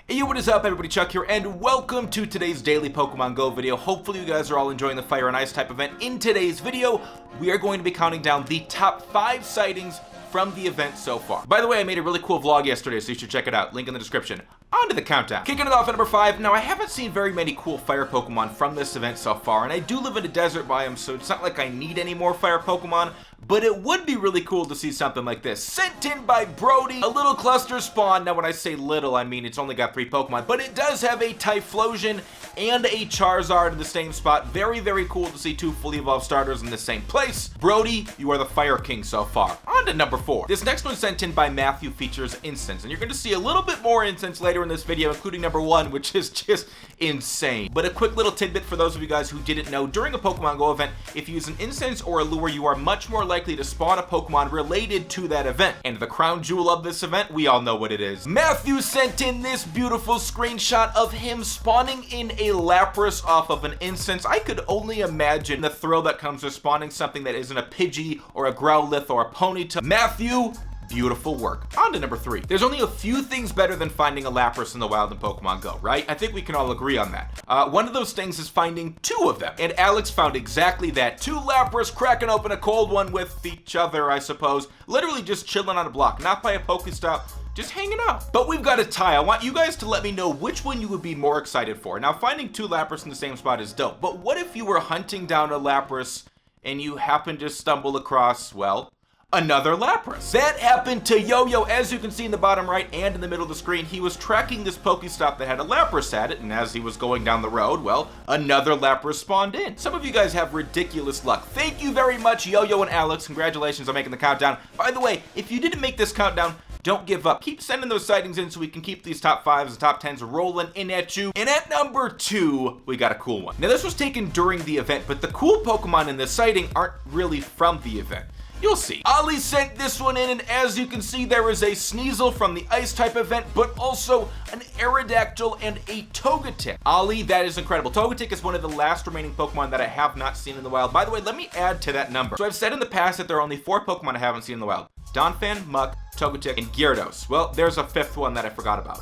Hey, yo, what is up, everybody? Chuck here, and welcome to today's daily Pokemon Go video. Hopefully you guys are all enjoying the Fire and Ice type event. In today's video, we are going to be counting down the top 5 sightings from the event so far. By the way, I made a really cool vlog yesterday, so you should check it out. Link in the description. On to the countdown. Kicking it off at number 5. Now, I haven't seen very many cool fire Pokemon from this event so far, and I do live in a desert biome, so it's not like I need any more fire Pokemon, but it would be really cool to see something like this. Sent in by Brody, a little cluster spawn. Now, when I say little, I mean it's only got 3 Pokemon, but it does have a Typhlosion and a Charizard in the same spot. Very, very cool to see 2 fully evolved starters in the same place. Brody, you are the Fire King so far. On to number 4. This next one sent in by Matthew features incense, and you're going to see a little bit more incense later in this video, including number 1, which is just insane. But a quick little tidbit for those of you guys who didn't know, during a Pokemon Go event, if you use an incense or a lure, you are much more likely to spawn a Pokemon related to that event. And the crown jewel of this event, we all know what it is. Matthew sent in this beautiful screenshot of him spawning in a Lapras off of an incense. I could only imagine the thrill that comes with spawning something that isn't a Pidgey or a Growlithe or a Ponyta. Matthew, beautiful work. On to number 3. There's only a few things better than finding a Lapras in the wild in Pokemon Go, right? I think we can all agree on that. One of those things is finding 2 of them, and Alex found exactly that. 2 Lapras cracking open a cold one with each other, I suppose. Literally just chilling on a block, not by a Pokestop, just hanging out. But we've got a tie. I want you guys to let me know which one you would be more excited for. Now, finding 2 Lapras in the same spot is dope, but what if you were hunting down a Lapras and you happened to stumble across, well, another Lapras? That happened to Yo-Yo. As you can see in the bottom right and in the middle of the screen, he was tracking this Pokestop that had a Lapras at it, and as he was going down the road, well, another Lapras spawned in. Some of you guys have ridiculous luck. Thank you very much, Yo-Yo and Alex. Congratulations on making the countdown. By the way, if you didn't make this countdown, don't give up. Keep sending those sightings in so we can keep these top 5s and top 10s rolling in at you. And at number 2, we got a cool one. Now, this was taken during the event, but the cool Pokemon in this sighting aren't really from the event. You'll see. Ollie sent this one in, and as you can see, there is a Sneasel from the Ice-type event, but also an Aerodactyl and a Togetic. Ollie, that is incredible. Togetic is one of the last remaining Pokemon that I have not seen in the wild. By the way, let me add to that number. So I've said in the past that there are only 4 Pokemon I haven't seen in the wild. Donphan, Muk, Togetic, and Gyarados. Well, there's a 5th one that I forgot about.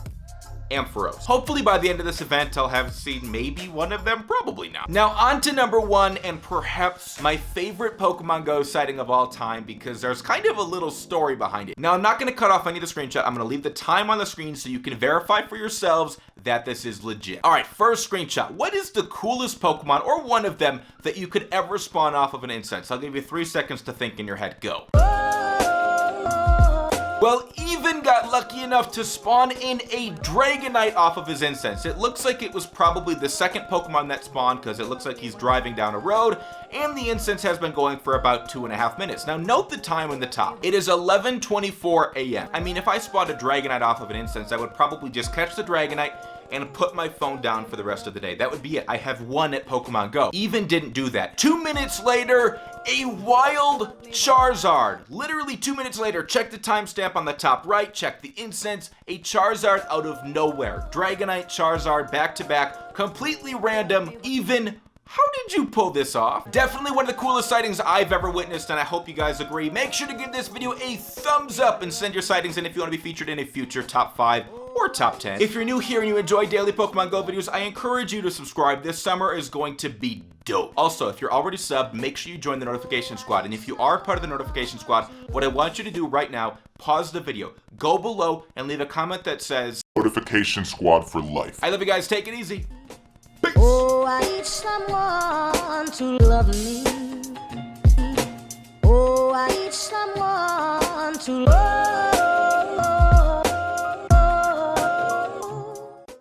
Ampharos. Hopefully by the end of this event, I'll have seen maybe one of them, probably not. Now on to number 1, and perhaps my favorite Pokemon Go sighting of all time, because there's kind of a little story behind it. Now, I'm not going to cut off any of the screenshot. I'm going to leave the time on the screen so you can verify for yourselves that this is legit. All right, first screenshot. What is the coolest Pokemon, or one of them, that you could ever spawn off of an incense? I'll give you 3 seconds to think in your head. Go. Well, Even got lucky enough to spawn in a Dragonite off of his incense. It looks like it was probably the 2nd Pokemon that spawned, because it looks like he's driving down a road, and the incense has been going for about 2.5 minutes. Now, note the time in the top. It is 11:24 a.m. I mean, if I spawned a Dragonite off of an incense, I would probably just catch the Dragonite and put my phone down for the rest of the day. That would be it. I have won at Pokemon Go. Even didn't do that. 2 minutes later, a wild Charizard. Literally 2 minutes later, check the timestamp on the top right, check the incense, a Charizard out of nowhere. Dragonite, Charizard, back to back, completely random. Even, how did you pull this off? Definitely one of the coolest sightings I've ever witnessed, and I hope you guys agree. Make sure to give this video a thumbs up and send your sightings in if you want to be featured in a future top 5 or top 10. If you're new here and you enjoy daily Pokemon Go videos, I encourage you to subscribe. This summer is going to be dope. Also, if you're already subbed, make sure you join the notification squad. And if you are part of the notification squad, what I want you to do right now, pause the video, go below and leave a comment that says, "Notification Squad for life." I love you guys. Take it easy. Peace. Oh, I need someone to love me. Oh, I need someone to love me.